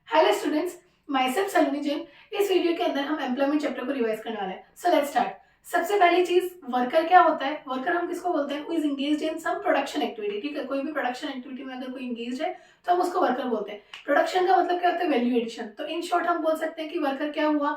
Hello students, my self सलोनी जैन। इस video के अंदर हम एम्प्लॉयमेंट चैप्टर को रिवाइज करने वाले हैं। So let's start. सबसे पहली चीज, वर्कर क्या होता है? वर्कर हम किसको बोलते हैं? Who is engaged in some production activity. ठीक है, कोई भी प्रोडक्शन एक्टिविटी में अगर कोई एंगेज्ड है तो हम उसको वर्कर बोलते हैं। प्रोडक्शन का मतलब क्या होता है? Value addition. तो इन शॉर्ट हम बोल सकते हैं कि वर्कर क्या हुआ?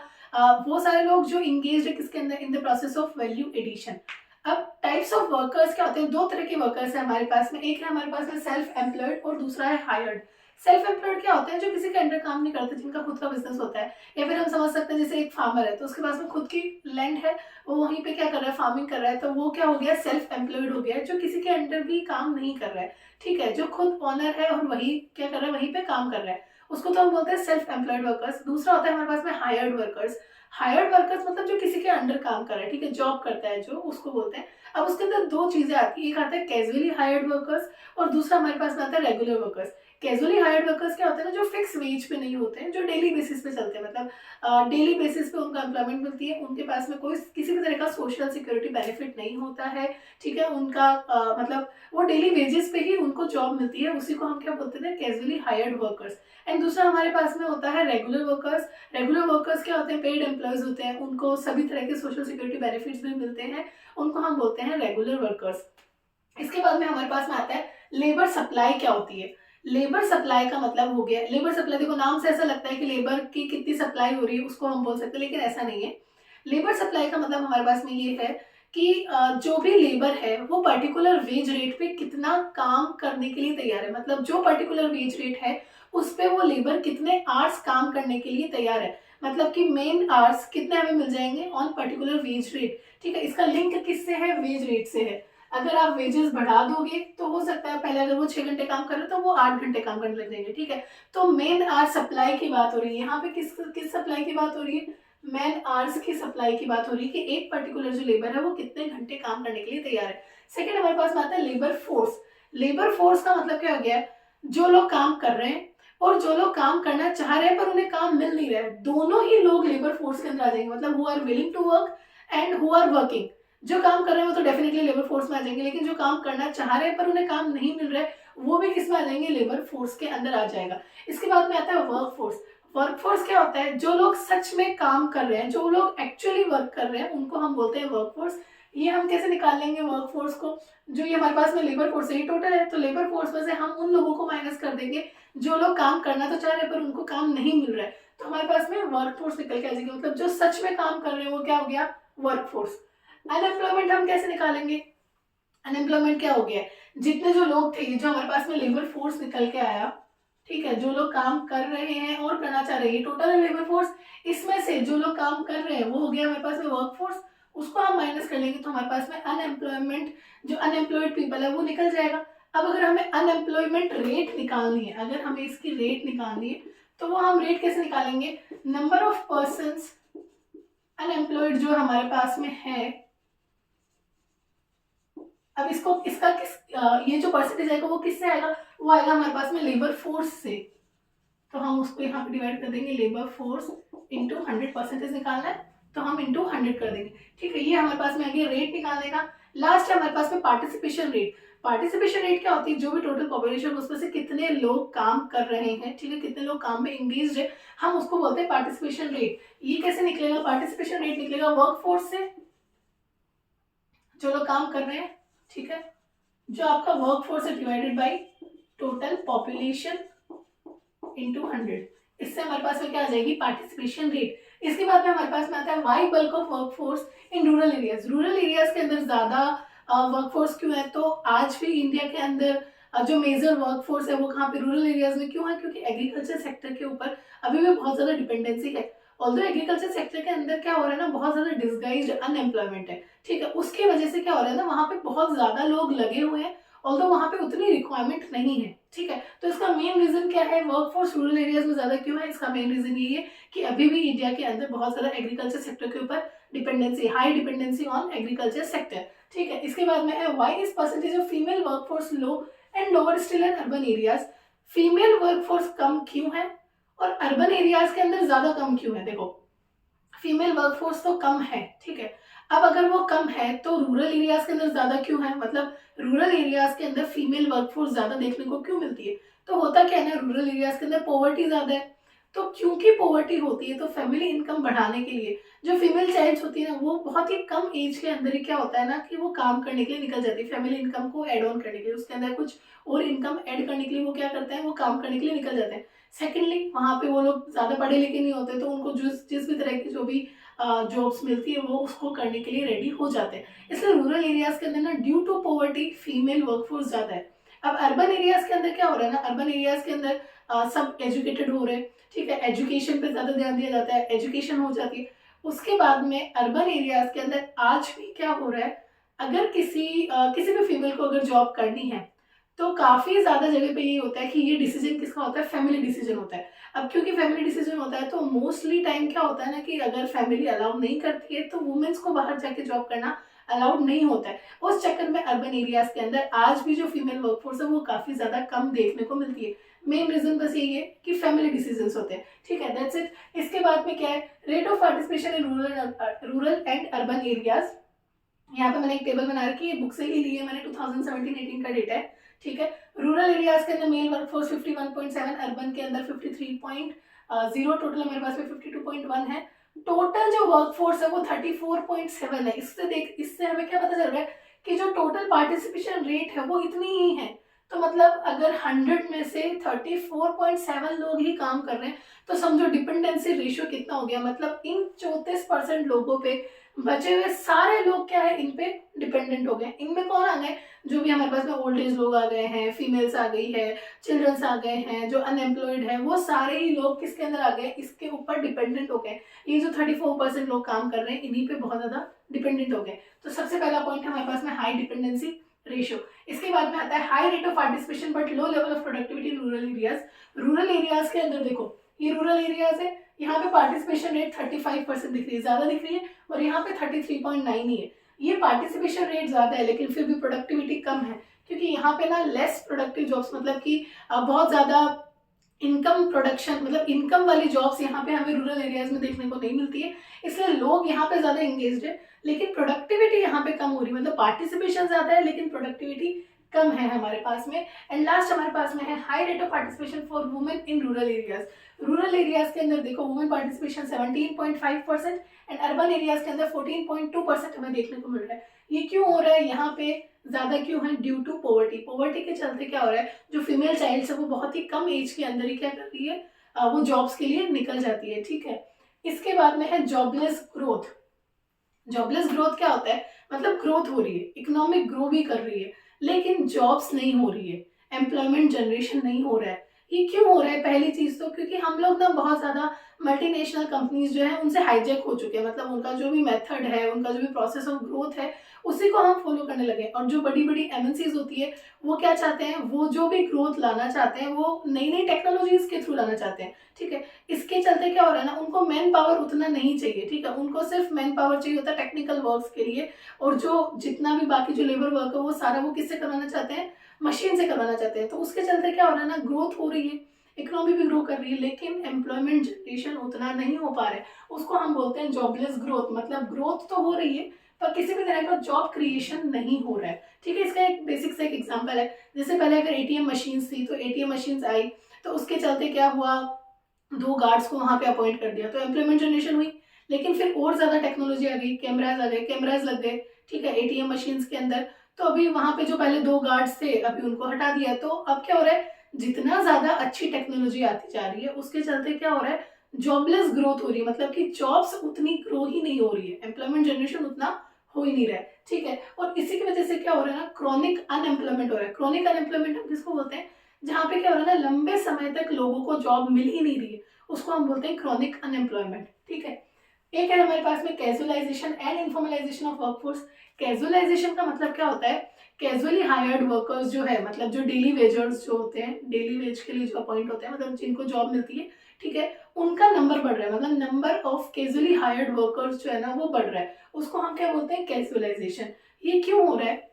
वो सारे लोग जो एंगेज्ड है किसके अंदर? In the process of value addition. अब टाइप्स ऑफ वर्कर्स क्या होते हैं? दो तरह के वर्कर्स है हमारे पास में। एक है हमारे पास में सेल्फ एम्प्लॉयड और दूसरा है हायर्ड। सेल्फ एम्प्लॉयड क्या होते हैं? जो किसी के अंडर काम नहीं करते, जिनका खुद का बिजनेस होता है। या फिर हम समझ सकते हैं जैसे एक फार्मर है तो उसके पास में खुद की लैंड है, वो वहीं पे क्या कर रहा है? फार्मिंग कर रहा है। तो वो क्या हो गया? सेल्फ एम्प्लॉयड हो गया, जो किसी के अंडर भी काम नहीं कर रहा है। ठीक है, जो खुद ओनर है और वही क्या कर रहा है? वहीं पे काम कर रहा है, उसको तो हम बोलते हैं सेल्फ एम्प्लॉयड वर्कर्स। दूसरा होता है हमारे पास में हायर्ड वर्कर्स। हायर्ड वर्कर्स मतलब जो किसी के अंडर काम कर रहा है, ठीक है, जॉब करता है जो, उसको बोलते हैं। अब उसके अंदर दो चीजें आती है, एक आता है कैजुअली हायर्ड वर्कर्स और दूसरा हमारे पास में आता है regular workers. Casually hired workers क्या होते हैं ना? जो फिक्स वेज पे नहीं होते हैं, जो डेली बेसिस पे चलते हैं, मतलब डेली बेसिस पे उनको एम्प्लॉयमेंट मिलती है, उनके पास में कोई किसी भी तरह का सोशल सिक्योरिटी बेनिफिट नहीं होता है। ठीक है, उनका मतलब वो डेली वेजेस पे ही उनको जॉब मिलती है, उसी को हम क्या बोलते हैं? Casually hired workers. एंड दूसरा हमारे पास में होता है रेगुलर वर्कर्स। रेगुलर वर्कर्स क्या होते हैं? पेड एम्प्लॉयज होते हैं, उनको सभी तरह के सोशल सिक्योरिटी बेनिफिट्स भी मिलते हैं, उनको हम बोलते हैं रेगुलर वर्कर्स। इसके बाद में हमारे पास में आता है लेबर सप्लाई। क्या होती है लेबर सप्लाई? का मतलब हो गया लेबर सप्लाई, देखो नाम से ऐसा लगता है कि लेबर की कितनी सप्लाई हो रही है उसको हम बोल सकते हैं, लेकिन ऐसा नहीं है। लेबर सप्लाई का मतलब हमारे पास में ये है कि जो भी लेबर है वो पर्टिकुलर वेज रेट पे कितना काम करने के लिए तैयार है। मतलब जो पर्टिकुलर वेज रेट है उस पे वो लेबर कितने आवर्स काम करने के लिए तैयार है। मतलब कि मेन आवर्स कितने हमें मिल जाएंगे ऑन पर्टिकुलर वेज रेट। ठीक है, इसका लिंक किससे है? वेज रेट से है। अगर आप वेजेस बढ़ा दोगे तो हो सकता है पहले अगर वो 6 घंटे काम कर रहे तो वो 8 घंटे काम करने लग जाएंगे। ठीक है, तो मेन आर सप्लाई की बात हो रही है यहाँ पे। किस किस सप्लाई की बात हो रही है? मैन आवर्स की सप्लाई की बात हो रही है कि एक पर्टिकुलर जो लेबर है वो कितने घंटे काम करने के लिए तैयार है। सेकेंड हमारे पास में आता है लेबर फोर्स। लेबर फोर्स का मतलब क्या हो गया? जो लोग काम कर रहे हैं और जो लोग काम करना चाह रहे हैं पर उन्हें काम मिल नहीं रहा है, दोनों ही लोग लेबर फोर्स के अंदर आ जाएंगे। मतलब who are willing to work and who are working. जो काम कर रहे हैं वो तो डेफिनेटली लेबर फोर्स में आ जाएंगे, लेकिन जो काम करना चाह रहे हैं पर उन्हें काम नहीं मिल रहा है वो भी किस में आ जाएंगे? लेबर फोर्स के अंदर आ जाएगा। इसके बाद में आता है वर्क फोर्स। वर्कफोर्स क्या होता है? जो लोग सच में काम कर रहे हैं, जो लोग एक्चुअली वर्क कर रहे हैं, उनको हम बोलते हैं वर्कफोर्स। ये हम कैसे निकाल लेंगे वर्कफोर्स को? जो ये हमारे पास में लेबर फोर्स ही टोटल है, तो लेबर फोर्स में से हम उन लोगों को माइनस कर देंगे जो लोग काम करना तो चाह रहे हैं पर उनको काम नहीं मिल रहा है, तो हमारे पास में वर्कफोर्स निकल के आ जाएगी। मतलब जो सच में काम कर रहे हैं वो क्या हो गया? वर्कफोर्स। अनएम्प्लॉयमेंट हम कैसे निकालेंगे? अनएम्प्लॉयमेंट क्या हो गया? जितने जो लोग थे, जो हमारे पास में लेबर फोर्स निकल के आया, ठीक है, जो लोग काम कर रहे हैं और करना चाह रहे हैं, टोटल है लेबर फोर्स। इसमें से जो लोग काम कर रहे हैं वो हो गया हमारे पास में वर्क फोर्स, उसको हम माइनस कर लेंगे तो हमारे पास में अनएम्प्लॉयमेंट, जो अनएम्प्लॉयड पीपल है वो निकल जाएगा। अब अगर हमें अनएम्प्लॉयमेंट रेट निकालनी है, अगर हमें इसकी रेट निकालनी है तो वो हम रेट कैसे निकालेंगे? नंबर ऑफ पर्सन अनएम्प्लॉयड जो हमारे पास में है, अब इसको इसका ये जो परसेंटेज आएगा वो किससे आएगा? वो आएगा हमारे पास में लेबर फोर्स से। तो हम उसको यहाँ पे डिवाइड कर देंगे, लेबर फोर्स इंटू 100 परसेंटेज निकालना है तो हम इंटू 100 कर देंगे। ठीक है, ये हमारे पास में आगे रेट निकालने का। लास्ट है हमारे पास में पार्टिसिपेशन रेट। पार्टिसिपेशन रेट क्या होती है? जो भी टोटल पॉपुलेशन उसमें से कितने लोग काम कर रहे हैं, ठीक है, कितने लोग काम में इंगेज है, हम उसको बोलते हैं पार्टिसिपेशन रेट। ये कैसे निकलेगा? पार्टिसिपेशन रेट निकलेगा वर्क फोर्स से, जो लोग काम कर रहे हैं, ठीक है, जो आपका वर्क फोर्स है divided by total population into 100। इससे हमारे पास में क्या आ जाएगी? Participation rate. इसके बाद में हमारे पास में आता है why bulk of workforce in rural areas. Rural areas के अंदर ज्यादा वर्कफोर्स क्यों है? तो आज भी इंडिया के अंदर जो मेजर वर्कफोर्स है वो कहाँ पे? रूरल एरियाज में। क्यों है? क्योंकि एग्रीकल्चर सेक्टर के ऊपर अभी भी बहुत ज्यादा डिपेंडेंसी है। ऑल्दो एग्रीकल्चर सेक्टर के अंदर क्या हो रहा है ना, बहुत ज्यादा डिसगाइज्ड अनएम्प्लॉयमेंट है। ठीक है, उसकी वजह से क्या हो रहा है ना, वहां पे बहुत ज्यादा लोग लगे हुए हैं, ऑल्दो वहां पे उतनी रिक्वायरमेंट नहीं है। ठीक है, तो इसका मेन रीजन क्या है? वर्कफोर्स रूरल एरियाज में ज्यादा क्यों है? इसका मेन रीजन ये है कि अभी भी इंडिया के अंदर बहुत ज्यादा एग्रीकल्चर सेक्टर के ऊपर dependency, high dependency on agriculture sector. ठीक है, इसके बाद में है why is percentage of female workforce low and lower still in urban areas. Female workforce कम क्यों है और अर्बन एरियाज के अंदर ज्यादा कम क्यों है? देखो, फीमेल वर्कफोर्स तो कम है, ठीक है, अब अगर वो कम है तो रूरल एरियाज के अंदर ज्यादा क्यों है? मतलब रूरल एरियाज के अंदर फीमेल वर्कफोर्स ज्यादा देखने को क्यों मिलती है? तो होता क्या है ना, रूरल एरियाज के अंदर पॉवर्टी ज्यादा है, तो क्योंकि पॉवर्टी होती है तो फैमिली इनकम बढ़ाने के लिए जो फीमेल चाइल्ड होती है ना वो बहुत ही कम एज के अंदर ही क्या होता है ना कि वो काम करने के लिए निकल जाती है, फैमिली इनकम को एड ऑन करने के लिए, उसके अंदर कुछ और इनकम ऐड करने के लिए वो क्या करते हैं, वो काम करने के लिए निकल जाते हैं। सेकेंडली वहाँ पे वो लोग ज़्यादा पढ़े लिखे नहीं होते तो उनको जिस भी तरह की जो भी जॉब्स मिलती है वो उसको करने के लिए रेडी हो जाते हैं। इसलिए रूरल एरियाज के अंदर ना due to poverty female workforce ज़्यादा है। अब अर्बन एरियाज के अंदर क्या हो रहा है ना, अर्बन एरियाज के अंदर सब एजुकेटेड हो रहे हैं, ठीक है, एजुकेशन पे ज़्यादा ध्यान दिया जाता है, एजुकेशन हो जाती है। उसके बाद में अर्बन एरियाज के अंदर आज भी क्या हो रहा है, अगर किसी भी फीमेल को अगर जॉब करनी है तो काफी ज्यादा जगह पे ये होता है कि ये डिसीजन किसका होता है, फैमिली डिसीजन होता है। अब क्योंकि फैमिली डिसीजन होता है तो मोस्टली टाइम क्या होता है ना कि अगर फैमिली अलाउ नहीं करती है तो वुमेन्स को बाहर जाके जॉब करना अलाउड नहीं होता है। उस चक्कर में अर्बन एरियाज के अंदर आज भी जो फीमेल वर्कफोर्स है वो काफी ज्यादा कम देखने को मिलती है। मेन रीजन बस यही है कि फैमिली डिसीजंस होते हैं, ठीक है, दैट्स इट। इसके बाद में क्या है, rate of participation in rural and urban areas. यहाँ पे मैंने एक टेबल बना रखी है, बुक से ही ली है मैंने, 2017-18 का डेटा है, ठीक है। रूरल एरियाज के अंदर मेल वर्कफोर्स 51.7, अर्बन के अंदर 53.0, टोटल हमारे पास में 52.1 है। टोटल जो वर्कफोर्स है वो 34.7 है। इससे हमें क्या पता चल रहा है कि जो टोटल पार्टिसिपेशन रेट है वो इतनी ही है। तो मतलब अगर 100 में से 34.7 लोग ही काम कर रहे हैं तो समझो डिपेंडेंसी रेशियो कितना हो गया, मतलब इन 34% लोगों पे बचे हुए सारे लोग क्या है, इन पे डिपेंडेंट हो गए। इनमें कौन आ गए, जो भी हमारे पास में ओल्ड एज लोग आ गए हैं, फीमेल्स आ गई है, चिल्ड्रंस आ गए हैं, जो अनएम्प्लॉयड है, वो सारे ही लोग किसके अंदर आ गए, इसके ऊपर डिपेंडेंट हो गए। ये जो 34% लोग काम कर रहे हैं इन्हीं पे बहुत ज्यादा डिपेंडेंट हो गए। तो सबसे पहला पॉइंट है हमारे पास में हाई डिपेंडेंसी रेशियो। इसके बाद में आता है high rate of participation but low level of productivity in rural areas. Rural areas के अंदर देखो, ये रूरल एरियाज है, यहाँ पे पार्टिसिपेशन रेट 35% दिख रही है, ज्यादा दिख रही है, और यहाँ पे 33.9 ही है। ये पार्टिसिपेशन रेट ज्यादा है लेकिन फिर भी प्रोडक्टिविटी कम है, क्योंकि यहाँ पे ना लेस प्रोडक्टिव जॉब्स, मतलब कि बहुत ज्यादा इनकम प्रोडक्शन, मतलब इनकम वाली जॉब्स यहाँ पे हमें रूरल एरियाज में देखने को नहीं मिलती है। इसलिए लोग यहाँ पे ज्यादा एंगेज्ड है लेकिन प्रोडक्टिविटी यहाँ पे कम हो रही है, मतलब पार्टिसिपेशन ज्यादा है लेकिन प्रोडक्टिविटी कम है हमारे पास में। एंड लास्ट हमारे पास में है high rate of participation for women in rural areas. Rural areas के अंदर देखो women participation 17.5% and urban areas के अंदर 14.2% हमें देखने को मिल रहा है। ये क्यों हो रहा है यहाँ पे, ज्यादा क्यों है, ड्यू टू पॉवर्टी। पॉवर्टी के चलते क्या हो रहा है, जो फीमेल चाइल्ड है वो बहुत ही कम एज के अंदर ही क्या कर रही है, वो जॉब्स के लिए निकल जाती है, ठीक है। इसके बाद में है जॉबलेस ग्रोथ। जॉबलेस ग्रोथ क्या होता है, मतलब ग्रोथ हो रही है, इकोनॉमिक ग्रो भी कर रही है लेकिन जॉब्स नहीं हो रही है, एम्प्लॉयमेंट जनरेशन नहीं हो रहा है। ये क्यों हो रहा है, पहली चीज तो क्योंकि हम लोग ना बहुत ज्यादा मल्टीनेशनल कंपनीज जो है उनसे हाईजैक हो चुके हैं, मतलब उनका जो भी मेथड है, उनका जो भी प्रोसेस ऑफ ग्रोथ है उसी को हम फॉलो करने लगे। और जो बड़ी बड़ी एमएनसीज होती है वो क्या चाहते हैं, वो जो भी ग्रोथ लाना चाहते हैं वो नई नई टेक्नोलॉजीज के थ्रू लाना चाहते हैं, ठीक है। इसके चलते क्या हो रहा है ना, उनको मैन पावर उतना नहीं चाहिए, ठीक है, उनको सिर्फ मैन पावर चाहिए होता है टेक्निकल वर्क्स के लिए, और जो जितना भी बाकी जो लेबर वर्क है वो सारा वो किससे करवाना चाहते हैं, मशीन से करवाना चाहते हैं। तो उसके चलते क्या हो रहा है ना, ग्रोथ हो रही है, इकोनॉमी भी ग्रो कर रही है लेकिन एम्प्लॉयमेंट जनरेशन उतना नहीं हो पा रहा है, उसको हम बोलते हैं जॉबलेस ग्रोथ। मतलब ग्रोथ तो हो रही है पर किसी भी तरह का जॉब क्रिएशन नहीं हो रहा है, ठीक है। इसका एक बेसिक से एक एग्जांपल है, जैसे पहले अगर एटीएम मशीन थी तो एटीएम मशीन आई तो उसके चलते क्या हुआ, 2 गार्ड्स को वहां पे अपॉइंट कर दिया तो एम्प्लॉयमेंट जनरेशन हुई। लेकिन फिर और ज्यादा टेक्नोलॉजी आ गई, कैमराज आ गए, कैमराज लग गए, ठीक है, एटीएम मशीन के अंदर। तो अभी वहां पे जो पहले 2 गार्ड्स थे अभी उनको हटा दिया। तो अब क्या हो रहा है, जितना ज्यादा अच्छी टेक्नोलॉजी आती जा रही है उसके चलते क्या हो रहा है, जॉबलेस ग्रोथ हो रही है, मतलब कि जॉब्स उतनी ग्रो ही नहीं हो रही है, एम्प्लॉयमेंट जनरेशन उतना हो ही नहीं रहा है, ठीक है। और इसी की वजह से क्या हो रहा है ना, क्रॉनिक अनएम्प्लॉयमेंट हो रहा है। क्रॉनिक अनएम्प्लॉयमेंट हम किसको बोलते हैं, जहाँ पे क्या हो रहा है ना, लंबे समय तक लोगों को जॉब मिल ही नहीं रही है, उसको हम बोलते हैं क्रॉनिक अनएम्प्लॉयमेंट, ठीक है। एक है हमारे पास में casualisation and informalisation of workforce. Casualisation का मतलब क्या होता है, कैजुअली हायर्ड वर्कर्स जो है, मतलब जो डेली वेजर्स जो होते हैं, डेली वेज के लिए जो अपॉइंट होते हैं, मतलब जिनको जॉब मिलती है, ठीक है, उनका नंबर बढ़ रहा है, मतलब number of casually hired workers जो है ना वो बढ़ रहा है, उसको हम क्या बोलते हैं, कैजुअलाइजेशन। ये क्यों हो रहा है,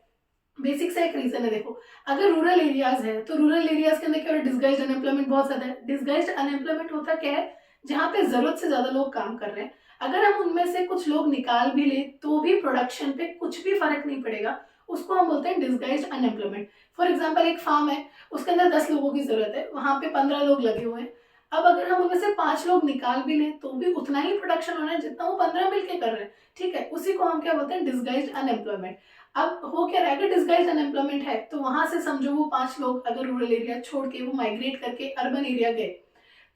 बेसिक सा एक रीजन है। देखो अगर रूरल एरियाज है तो रूरल एरियाज के अंदर क्या हो रहा है, डिस्गाइज्ड अनएम्प्लॉयमेंट बहुत ज्यादा है। डिस्गाइज्ड अनएम्प्लॉयमेंट होता क्या है, जहाँ पे जरूरत से ज्यादा लोग काम कर रहे हैं, अगर हम उनमें से कुछ लोग निकाल भी ले तो भी प्रोडक्शन पे कुछ भी फर्क नहीं पड़ेगा, उसको हम बोलते हैं डिस्गाइज्ड अनएम्प्लॉयमेंट। फॉर एग्जाम्पल एक फार्म है, उसके अंदर 10 लोगों की जरूरत है, वहां पे 15 लोग लगे हुए हैं। अब अगर हम उनमें से 5 लोग निकाल भी लें तो भी उतना ही प्रोडक्शन होना है जितना वो 15 मिलके कर रहे हैं, ठीक है। उसी को हम क्या बोलते हैं, डिस्गाइज्ड अनएम्प्लॉयमेंट। अब हो क्या रहा है, अगर डिस्गाइज्ड अनएम्प्लॉयमेंट है तो वहां से समझो वो 5 लोग अगर रूरल एरिया छोड़ के वो माइग्रेट करके अर्बन एरिया गए,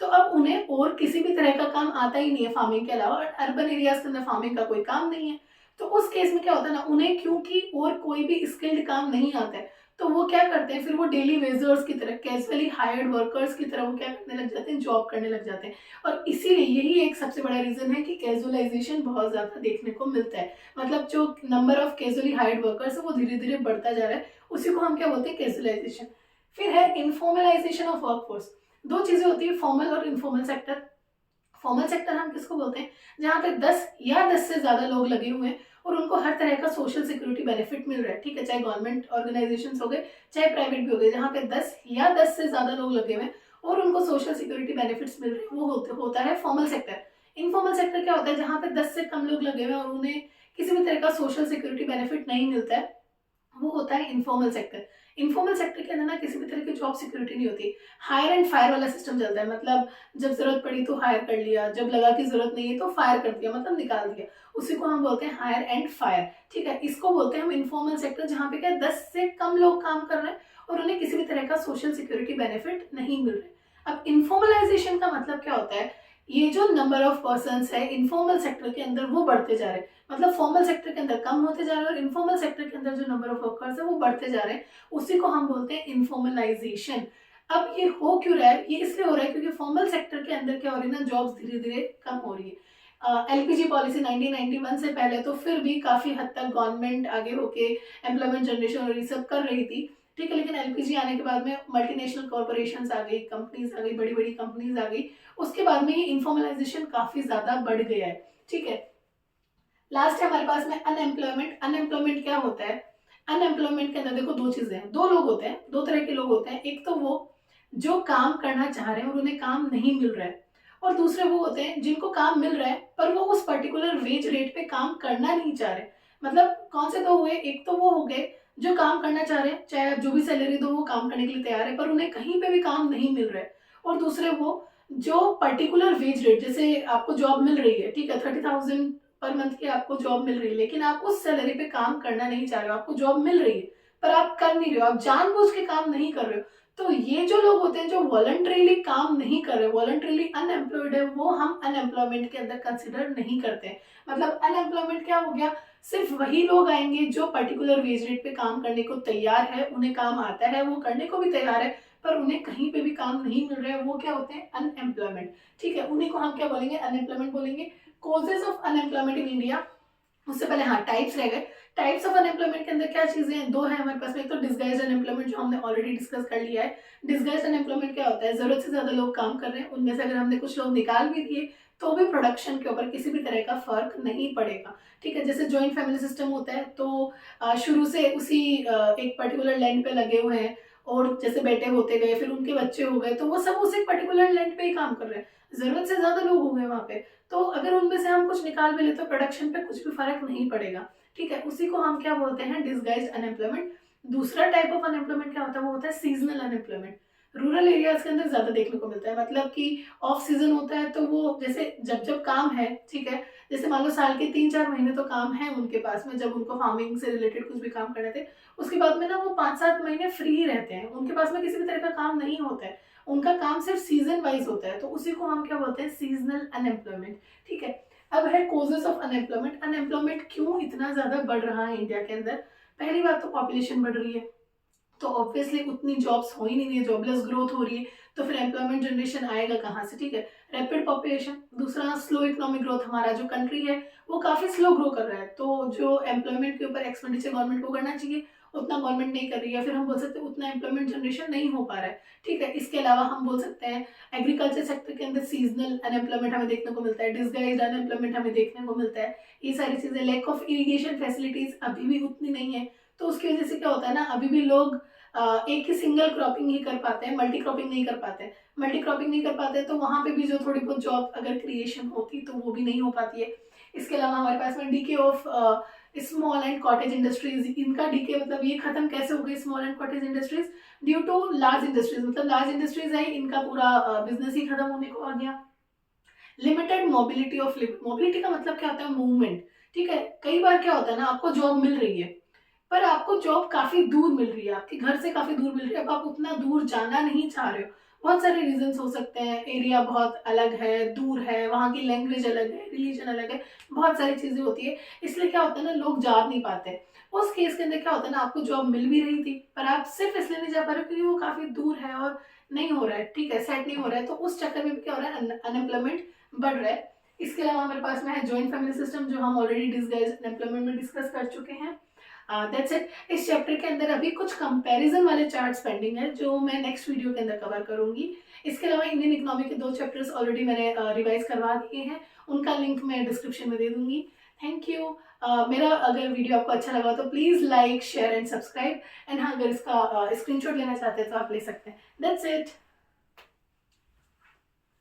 तो अब उन्हें और किसी भी तरह का काम आता ही नहीं है फार्मिंग के अलावा, और अर्बन एरियाज के अंदर फार्मिंग का कोई काम नहीं है। तो उस केस में क्या होता है ना, उन्हें क्योंकि और कोई भी स्किल्ड काम नहीं आता है, तो वो क्या करते हैं, फिर वो डेली वेजर्स की तरह, कैजुअली हायर्ड वर्कर्स की तरह वो क्या करने लग जाते हैं, जॉब करने लग जाते हैं। और इसीलिए यही एक सबसे बड़ा रीजन है कि कैजुअलाइजेशन बहुत ज्यादा देखने को मिलता है। मतलब जो number of casually hired workers है वो धीरे धीरे बढ़ता जा रहा है, उसी को हम क्या बोलते हैं, कैजुअलाइजेशन। फिर है इनफॉर्मलाइजेशन ऑफ वर्कफोर्स। दो चीजें होती है, फॉर्मल और इनफॉर्मल सेक्टर। फॉर्मल सेक्टर हम किसको बोलते हैं, जहाँ पे 10 या 10 से ज्यादा लोग लगे हुए हैं और उनको हर तरह का सोशल सिक्योरिटी बेनिफिट मिल रहा है, ठीक है, चाहे गवर्नमेंट ऑर्गेनाइजेशन हो गए चाहे प्राइवेट भी हो गए, जहाँ पे 10 या 10 से ज्यादा लोग लगे हुए हैं और उनको सोशल सिक्योरिटी बेनिफिट्स मिल रहे हैं, वो होता है फॉर्मल सेक्टर। इनफॉर्मल सेक्टर क्या होता है, जहाँ पे 10 से कम लोग लगे हुए हैं और उन्हें किसी भी तरह का सोशल सिक्योरिटी बेनिफिट नहीं मिलता है, वो होता है इनफॉर्मल सेक्टर। इनफॉर्मल सेक्टर के अंदर ना किसी भी तरह की जॉब सिक्योरिटी नहीं होती, हायर एंड फायर वाला सिस्टम चलता है। मतलब जब जरूरत पड़ी तो हायर कर लिया, जब लगा कि जरूरत नहीं है तो फायर कर दिया, मतलब निकाल दिया। उसी को हम बोलते हैं हायर एंड फायर, ठीक है। इसको बोलते हैं हम इनफॉर्मल सेक्टर, जहाँ पे क्या 10 से कम लोग काम कर रहे हैं और उन्हें किसी भी तरह का सोशल सिक्योरिटी बेनिफिट नहीं मिल रहा है। अब इनफॉर्मलाइजेशन का मतलब क्या होता है, ये जो नंबर ऑफ पर्सन है इनफॉर्मल सेक्टर के अंदर वो बढ़ते जा रहे हैं, मतलब फॉर्मल सेक्टर के अंदर कम होते जा रहे हैं और इनफॉर्मल सेक्टर के अंदर जो नंबर ऑफ वर्कर्स है वो बढ़ते जा रहे हैं, उसी को हम बोलते हैं इनफॉर्मलाइजेशन। अब ये हो क्यों रहा है, ये इसलिए हो रहा है क्योंकि फॉर्मल सेक्टर के अंदर क्या हो रही है ना, जॉब्स धीरे धीरे कम हो रही है। एलपीजी पॉलिसी 1991 से पहले तो फिर भी काफी हद तक गवर्नमेंट आगे होके एम्प्लॉयमेंट जनरेशन और ये सब कर रही थी, ठीक है। लेकिन एलपीजी आने के बाद में मल्टीनेशनल कॉर्पोरेशन आ गई, कंपनीज आ गई, बड़ी बड़ी कंपनीज आ गई, उसके बाद में ये इनफॉर्मलाइजेशन काफी ज्यादा बढ़ गया है, ठीक है। लास्ट है हमारे पास में अनएम्प्लॉयमेंट। अनएम्प्लॉयमेंट क्या होता है, अनएम्प्लॉयमेंट के अंदर देखो दो चीजें हैं, दो लोग होते हैं, दो तरह के लोग होते हैं। एक तो वो जो काम करना चाह रहे हैं और उन्हें काम नहीं मिल रहा है, और दूसरे वो होते हैं जिनको काम मिल रहा है पर वो उस पर्टिकुलर वेज रेट पे काम करना नहीं चाह रहे। मतलब कौन से दो हुए, एक तो वो हो गए जो काम करना चाह रहे हैं, चाहे आप जो भी सैलरी दो वो काम करने के लिए तैयार है, पर उन्हें कहीं पे भी काम नहीं मिल रहा है। और दूसरे वो जो पर्टिकुलर वेज रेट, जैसे आपको जॉब मिल रही है, ठीक है, 30,000 पर मंथ की आपको जॉब मिल रही है, लेकिन आप उस सैलरी पे काम करना नहीं चाह रहे हो, आपको जॉब मिल रही है पर आप कर नहीं रहे हो, आप जानबूझ के काम नहीं कर रहे हो। तो ये जो लोग होते हैं जो वॉलंटरीली काम नहीं कर रहे, वॉलंटरीली अनएम्प्लॉयड है, वो हम अनएम्प्लॉयमेंट के अंदर कंसिडर नहीं करते हैं। मतलब अनएम्प्लॉयमेंट क्या हो गया, सिर्फ वही लोग आएंगे जो पर्टिकुलर वेज रेट पे काम करने को तैयार है, उन्हें काम आता है, वो करने को भी तैयार है, पर उन्हें कहीं पे भी काम नहीं मिल रहा है, वो क्या होते हैं, अनएम्प्लॉयमेंट, ठीक है। उन्हीं को हम क्या बोलेंगे, अनएम्प्लॉयमेंट बोलेंगे। Causes of unemployment in India, उससे पहले हाँ टाइप्स रह गए। टाइप्स ऑफ अनएम्प्लॉयमेंट के अंदर क्या चीजें हैं, दो है हमारे पास में। एक तो डिस्गाइज्ड अनएम्प्लॉयमेंट जो हमने ऑलरेडी डिस्कस कर लिया है। डिस्गाइज्ड अनएम्प्लॉयमेंट क्या होता है, जरूरत से ज्यादा लोग काम कर रहे हैं, उनमें से अगर हमने कुछ लोग निकाल भी दिए तो भी प्रोडक्शन के ऊपर किसी भी तरह का फर्क नहीं पड़ेगा, ठीक है। जैसे जॉइंट फैमिली सिस्टम होता है तो शुरू से उसी एक पर्टिकुलर लैंड पे लगे हुए हैं, और जैसे बेटे होते गए फिर उनके बच्चे हो गए, तो वो सब उस एक पर्टिकुलर लैंड पे ही काम कर रहे हैं, जरूरत से ज्यादा लोग हो गए वहां पे। तो अगर उनमें से हम कुछ निकाल भी ले तो प्रोडक्शन पे कुछ भी फर्क नहीं पड़ेगा, ठीक है। उसी को हम क्या बोलते हैं, डिस्गाइज्ड अनएम्प्लॉयमेंट। दूसरा टाइप ऑफ अनएम्प्लॉयमेंट क्या होता है, वो होता है सीजनल अनएम्प्लॉयमेंट। रूरल एरियाज के अंदर ज्यादा देखने को मिलता है, मतलब कि ऑफ सीजन होता है तो वो जैसे जब जब काम है, ठीक है, जैसे मान लो साल के 3-4 महीने तो काम है उनके पास में, जब उनको फार्मिंग से रिलेटेड कुछ भी काम करने थे, उसके बाद में ना वो 5-7 महीने फ्री ही रहते हैं, उनके पास में किसी भी तरह का काम नहीं होता है, उनका काम सिर्फ सीजन वाइज होता है, तो उसी को हम क्या बोलते हैं, सीजनल अनएम्प्लॉयमेंट, ठीक है। अब है कोजेस ऑफ अनएम्प्लॉयमेंट। अनएम्प्लॉयमेंट क्यों इतना ज्यादा बढ़ रहा है इंडिया के अंदर, पहली बात तो पॉपुलेशन बढ़ रही है, तो ऑब्वियसली उतनी जॉब्स हो ही नहीं रही है, जॉबलेस ग्रोथ हो रही है, तो फिर एम्प्लॉयमेंट जनरेशन आएगा कहाँ से, ठीक है। रैपिड पॉपुलेशन, दूसरा स्लो इकोनॉमिक ग्रोथ, हमारा जो कंट्री है वो काफी स्लो ग्रो कर रहा है, तो जो एम्प्लॉयमेंट के ऊपर एक्सपेंडिचर गवर्नमेंट को करना चाहिए उतना गवर्नमेंट नहीं कर रही है, फिर हम बोल सकते हैं उतना एम्प्लॉयमेंट जनरेशन नहीं हो पा रहा है, ठीक है। इसके अलावा हम बोल सकते हैं एग्रीकल्चर सेक्टर के अंदर सीजनल अनएम्प्लॉयमेंट हमें देखने को मिलता है, डिस्गाइज्ड अनएम्प्लॉयमेंट हमें देखने को मिलता है, ये सारी चीजें। लैक ऑफ इरिगेशन फैसिलिटीज अभी भी उतनी नहीं है, तो उसकी वजह से क्या होता है ना, अभी भी लोग एक ही सिंगल क्रॉपिंग ही कर पाते हैं, मल्टी क्रॉपिंग नहीं कर पाते। मल्टी क्रॉपिंग नहीं कर पाते तो वहां पे भी जो थोड़ी बहुत जॉब अगर क्रिएशन होती तो वो भी नहीं हो पाती है। इसके अलावा हमारे पास में decay of small and cottage industries, इनका डीके मतलब ये खत्म कैसे हो गई small and cottage industries, due to large industries, मतलब लार्ज इंडस्ट्रीज है इनका पूरा बिजनेस ही खत्म होने को आ गया। Limited mobility of live, mobility का मतलब क्या होता है, मूवमेंट, ठीक है। कई बार क्या होता है ना, आपको जॉब मिल रही है पर आपको जॉब काफी दूर मिल रही है, आपके घर से काफी दूर मिल रही है, अब आप उतना दूर जाना नहीं चाह रहे हो। बहुत सारे रीजंस हो सकते हैं, एरिया बहुत अलग है, दूर है, वहाँ की लैंग्वेज अलग है, रिलीजन अलग है, बहुत सारी चीजें होती है, इसलिए क्या होता है ना, लोग जा नहीं पाते। उस केस के अंदर क्या होता है ना, आपको जॉब मिल भी रही थी पर आप सिर्फ इसलिए नहीं जा पा रहे हो क्योंकि वो काफी दूर है और नहीं हो रहा है, ठीक है, सेट नहीं हो रहा है, तो उस चक्कर में भी क्या हो रहा है, अनएम्प्लॉयमेंट बढ़ रहा है। इसके अलावा हमारे पास में है जॉइंट फैमिली सिस्टम, जो हम ऑलरेडी डिस्कस अनएम्प्लॉयमेंट में डिस्कस कर चुके हैं। That's it. इस चैप्टर के अंदर अभी कुछ कंपैरिजन वाले चार्ट्स पेंडिंग है जो मैं नेक्स्ट वीडियो के अंदर कवर करूंगी। इसके अलावा इंडियन इकोनॉमी के 2 चैप्टर्स ऑलरेडी मैंने रिवाइज करवा दिए हैं, उनका लिंक मैं डिस्क्रिप्शन में दे दूंगी। Thank you. मेरा अगर वीडियो आपको अच्छा लगा तो please like share and subscribe, and हाँ, अगर इसका स्क्रीनशॉट लेना चाहते हैं तो आप ले सकते हैं। That's it.